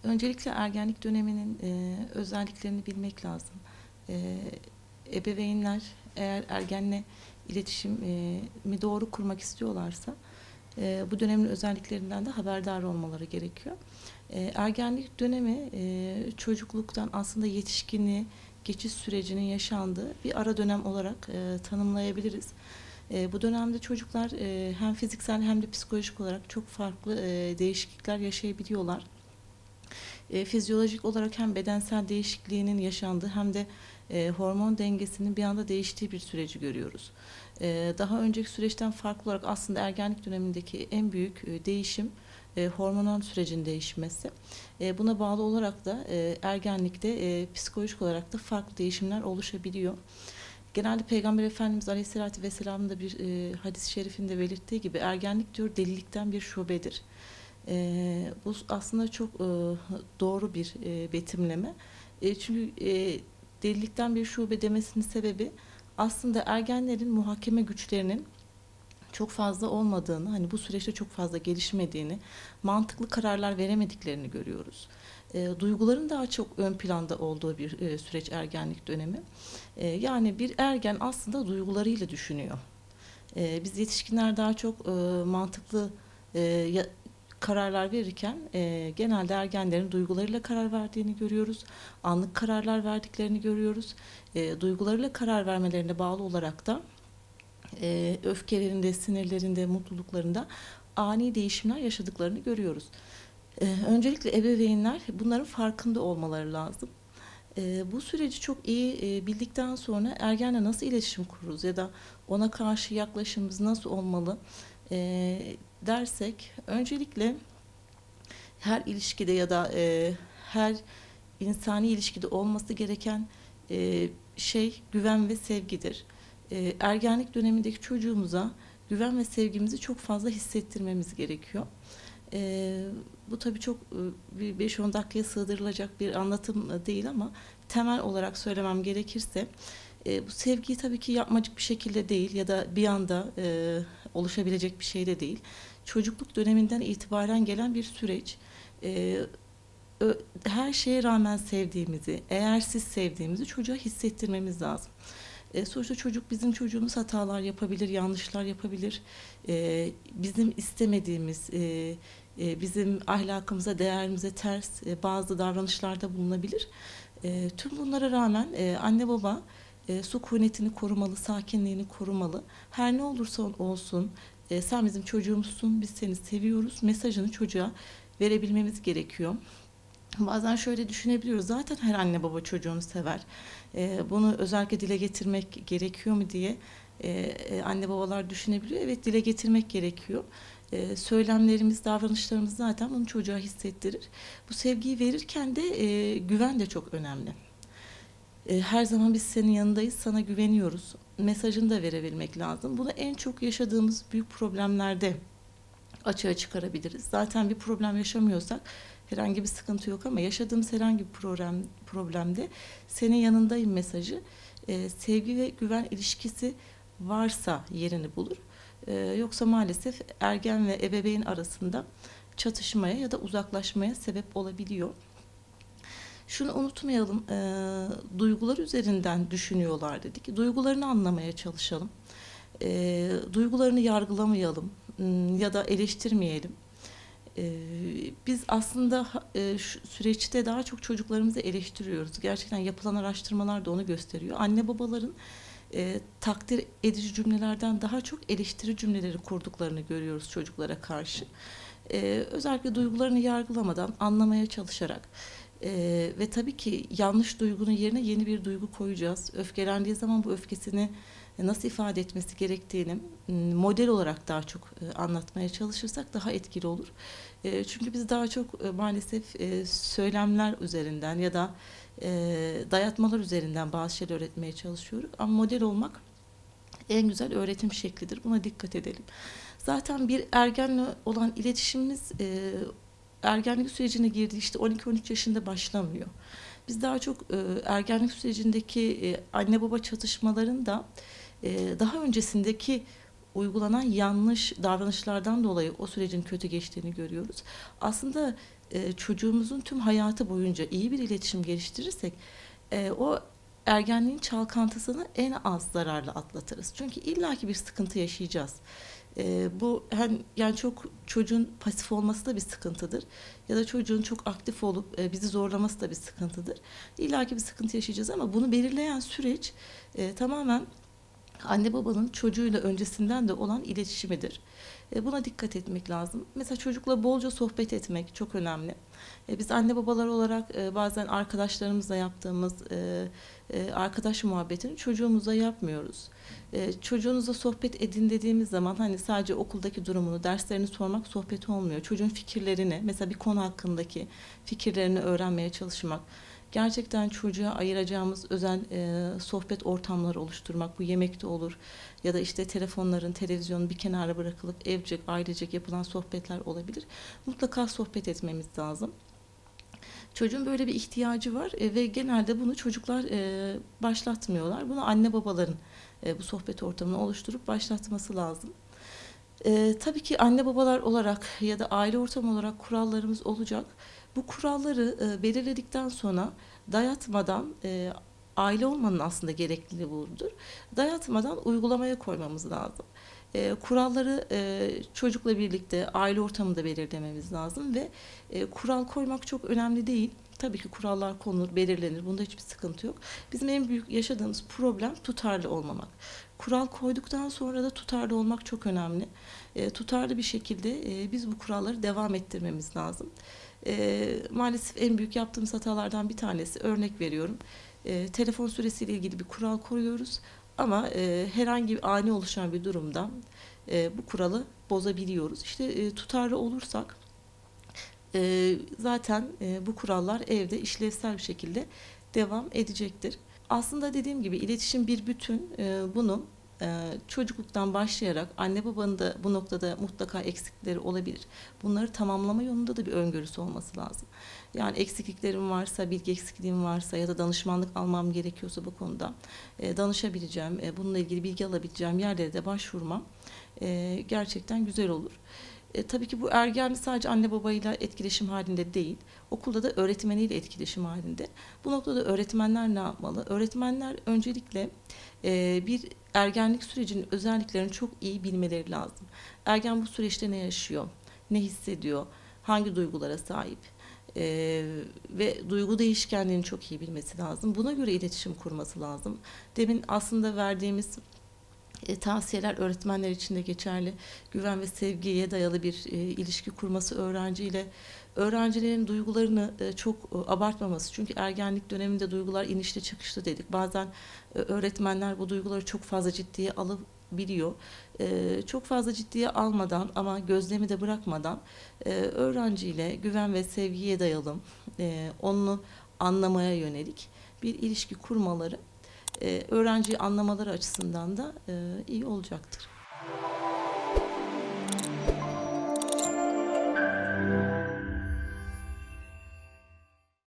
Öncelikle ergenlik döneminin özelliklerini bilmek lazım. E, Ebeveynler eğer ergenle iletişimi doğru kurmak istiyorlarsa bu dönemin özelliklerinden de haberdar olmaları gerekiyor. Ergenlik dönemi çocukluktan aslında yetişkinliğe geçiş sürecinin yaşandığı bir ara dönem olarak tanımlayabiliriz. Bu dönemde çocuklar hem fiziksel hem de psikolojik olarak çok farklı değişiklikler yaşayabiliyorlar. Fizyolojik olarak hem bedensel değişikliğinin yaşandığı hem de hormon dengesinin bir anda değiştiği bir süreci görüyoruz. Daha önceki süreçten farklı olarak aslında ergenlik dönemindeki en büyük değişim hormonal sürecin değişmesi. Buna bağlı olarak da ergenlikte psikolojik olarak da farklı değişimler oluşabiliyor. Genelde Peygamber Efendimiz Aleyhisselatü Vesselam'ın da bir hadis-i şerifinde belirttiği gibi ergenlik diyor delilikten bir şubedir. Bu aslında çok doğru bir betimleme. Çünkü delilikten bir şube demesinin sebebi aslında ergenlerin muhakeme güçlerinin çok fazla olmadığını, hani bu süreçte çok fazla gelişmediğini, mantıklı kararlar veremediklerini görüyoruz. Duyguların daha çok ön planda olduğu bir süreç ergenlik dönemi. Yani bir ergen aslında duygularıyla düşünüyor. Biz yetişkinler daha çok mantıklı kararlar verirken genelde ergenlerin duygularıyla karar verdiğini görüyoruz. Anlık kararlar verdiklerini görüyoruz. Duygularıyla karar vermelerine bağlı olarak da öfkelerinde, sinirlerinde, mutluluklarında ani değişimler yaşadıklarını görüyoruz. Öncelikle ebeveynler bunların farkında olmaları lazım. Bu süreci çok iyi bildikten sonra ergenle nasıl iletişim kururuz ya da ona karşı yaklaşımımız nasıl olmalı dersek, öncelikle her ilişkide ya da her insani ilişkide olması gereken şey güven ve sevgidir. Ergenlik dönemindeki çocuğumuza güven ve sevgimizi çok fazla hissettirmemiz gerekiyor. Bu tabii çok bir 5-10 dakikaya sığdırılacak bir anlatım değil ama temel olarak söylemem gerekirse bu sevgiyi tabii ki yapmacık bir şekilde değil ya da bir anda oluşabilecek bir şey de değil. Çocukluk döneminden itibaren gelen bir süreç. E, Her şeye rağmen sevdiğimizi, eğersiz sevdiğimizi çocuğa hissettirmemiz lazım. Sonuçta çocuk, bizim çocuğumuz hatalar yapabilir, yanlışlar yapabilir. Bizim istemediğimiz, bizim ahlakımıza, değerimize ters bazı davranışlarda bulunabilir. Tüm bunlara rağmen anne baba sükunetini korumalı, sakinliğini korumalı. Her ne olursa olsun sen bizim çocuğumuzsun, biz seni seviyoruz mesajını çocuğa verebilmemiz gerekiyor. Bazen şöyle düşünebiliyoruz. Zaten her anne baba çocuğunu sever. Bunu özellikle dile getirmek gerekiyor mu diye anne babalar düşünebiliyor. Evet, dile getirmek gerekiyor. Söylemlerimiz, davranışlarımız zaten bunu çocuğa hissettirir. Bu sevgiyi verirken de güven de çok önemli. Her zaman biz senin yanındayız, sana güveniyoruz. Mesajını da verebilmek lazım. Bunu en çok yaşadığımız büyük problemlerde açığa çıkarabiliriz. Zaten bir problem yaşamıyorsak herhangi bir sıkıntı yok ama yaşadığımız herhangi bir problemde senin yanındayım mesajı sevgi ve güven ilişkisi varsa yerini bulur. Yoksa maalesef ergen ve ebeveyn arasında çatışmaya ya da uzaklaşmaya sebep olabiliyor. Şunu unutmayalım, duygular üzerinden düşünüyorlar dedik. Duygularını anlamaya çalışalım. Duygularını yargılamayalım ya da eleştirmeyelim. Biz aslında şu süreçte daha çok çocuklarımızı eleştiriyoruz. Gerçekten yapılan araştırmalar da onu gösteriyor. Anne babaların takdir edici cümlelerden daha çok eleştiri cümleleri kurduklarını görüyoruz çocuklara karşı. Özellikle duygularını yargılamadan, anlamaya çalışarak ve tabii ki yanlış duygunun yerine yeni bir duygu koyacağız. Öfkelendiği zaman bu öfkesini nasıl ifade etmesi gerektiğini model olarak daha çok anlatmaya çalışırsak daha etkili olur. Çünkü biz daha çok maalesef söylemler üzerinden ya da dayatmalar üzerinden bazı şeyler öğretmeye çalışıyoruz. Ama model olmak en güzel öğretim şeklidir. Buna dikkat edelim. Zaten bir ergenle olan iletişimimiz ergenlik sürecine girdiği işte 12-13 yaşında başlamıyor. Biz daha çok ergenlik sürecindeki anne baba çatışmalarında daha öncesindeki uygulanan yanlış davranışlardan dolayı o sürecin kötü geçtiğini görüyoruz. Aslında çocuğumuzun tüm hayatı boyunca iyi bir iletişim geliştirirsek o ergenliğin çalkantısını en az zararla atlatırız. Çünkü illaki bir sıkıntı yaşayacağız. Bu yani çok çocuğun pasif olması da bir sıkıntıdır. Ya da çocuğun çok aktif olup bizi zorlaması da bir sıkıntıdır. İllaki bir sıkıntı yaşayacağız ama bunu belirleyen süreç tamamen anne babanın çocuğuyla öncesinden de olan iletişimidir. Buna dikkat etmek lazım. Mesela çocukla bolca sohbet etmek çok önemli. Biz anne babalar olarak bazen arkadaşlarımızla yaptığımız arkadaş muhabbetini çocuğumuzla yapmıyoruz. Çocuğunuzla sohbet edin dediğimiz zaman hani sadece okuldaki durumunu, derslerini sormak sohbet olmuyor. Çocuğun fikirlerini, mesela bir konu hakkındaki fikirlerini öğrenmeye çalışmak. Gerçekten çocuğa ayıracağımız özel sohbet ortamları oluşturmak. Bu yemekte olur ya da işte telefonların, televizyonun bir kenara bırakılıp evcek, ailecek yapılan sohbetler olabilir. Mutlaka sohbet etmemiz lazım. Çocuğun böyle bir ihtiyacı var ve genelde bunu çocuklar başlatmıyorlar. Bunu anne babaların bu sohbet ortamını oluşturup başlatması lazım. Tabii ki anne babalar olarak ya da aile ortamı olarak kurallarımız olacak. Bu kuralları belirledikten sonra dayatmadan aile olmanın aslında gerekliliği budur. Dayatmadan uygulamaya koymamız lazım. Kuralları çocukla birlikte aile ortamında belirlememiz lazım ve kural koymak çok önemli değil. Tabii ki kurallar konulur, belirlenir. Bunda hiçbir sıkıntı yok. Bizim en büyük yaşadığımız problem tutarlı olmamak. Kural koyduktan sonra da tutarlı olmak çok önemli. Tutarlı bir şekilde biz bu kuralları devam ettirmemiz lazım. Maalesef en büyük yaptığımız hatalardan bir tanesi, örnek veriyorum. Telefon süresiyle ilgili bir kural koyuyoruz ama herhangi bir ani oluşan bir durumda bu kuralı bozabiliyoruz. İşte tutarlı olursak zaten bu kurallar evde işlevsel bir şekilde devam edecektir. Aslında dediğim gibi iletişim bir bütün. Bunu çocukluktan başlayarak anne babanın da bu noktada mutlaka eksiklikleri olabilir. Bunları tamamlama yolunda da bir öngörüsü olması lazım. Yani eksikliklerim varsa, bilgi eksikliğim varsa ya da danışmanlık almam gerekiyorsa bu konuda danışabileceğim, bununla ilgili bilgi alabileceğim yerlere de başvurmam gerçekten güzel olur. Tabii ki bu ergen sadece anne babayla etkileşim halinde değil, okulda da öğretmeniyle etkileşim halinde. Bu noktada öğretmenler ne yapmalı? Öğretmenler öncelikle bir ergenlik sürecinin özelliklerini çok iyi bilmeleri lazım. Ergen bu süreçte ne yaşıyor, ne hissediyor, hangi duygulara sahip ve duygu değişkenliğini çok iyi bilmesi lazım. Buna göre iletişim kurması lazım. Demin aslında verdiğimiz tavsiyeler öğretmenler için de geçerli. Güven ve sevgiye dayalı bir ilişki kurması öğrenciyle, öğrencilerin duygularını çok abartmaması. Çünkü ergenlik döneminde duygular inişli çıkışlı dedik. Bazen öğretmenler bu duyguları çok fazla ciddiye alabiliyor. Çok fazla ciddiye almadan ama gözlemi de bırakmadan öğrenciyle güven ve sevgiye dayalı, onu anlamaya yönelik bir ilişki kurmaları öğrenciyi anlamaları açısından da iyi olacaktır.